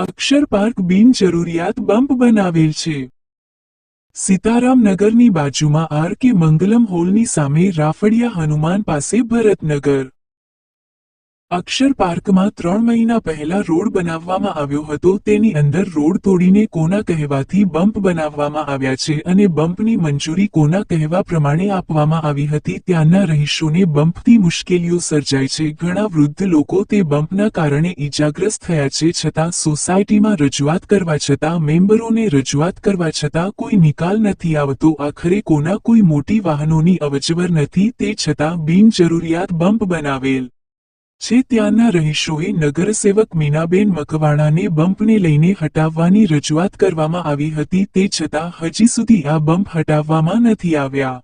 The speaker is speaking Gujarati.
અક્ષર પાર્ક બિનજરૂરિયાત બમ્પ બનાવેલ છે। સીતારામનગરની બાજુમાં આર કે મંગલમ હોલની સામે રાફડિયા હનુમાન પાસે ભરતનગર। અક્ષર પાર્કમાં 3 મહિના પહેલા રોડ બનાવવામાં આવ્યો હતો। તેની અંદર રોડ તોડીને કોના કહેવાથી બમ્પ બનાવવામાં આવ્યા છે અને બમ્પની મંજૂરી કોના કહેવા પ્રમાણે આપવામાં આવી હતી। ત્યાંના રહીશોને બમ્પથી મુશ્કેલીઓ સર્જાય છે। ઘણા વૃદ્ધ લોકો તે બમ્પના કારણે ઈજાગ્રસ્ત થયા છે। છતાં સોસાયટીમાં રજૂઆત કરવા છતાં મેમ્બરોને રજૂઆત કરવા છતાં કોઈ નિકાલ નથી આવતો। આખરે કોના કોઈ મોટી વાહનોની અવરજવર નથી તે છતાં બિનજરૂરિયાત બમ્પ બનાવેલ છે। ત્યાંના રહીશોએ નગરસેવક મીનાબેન મકવાણાને બમ્પને લઈને હટાવવાની રજૂઆત કરવામાં આવી હતી। તે છતાં હજી સુધી આ બમ્પ હટાવવામાં નથી આવ્યા।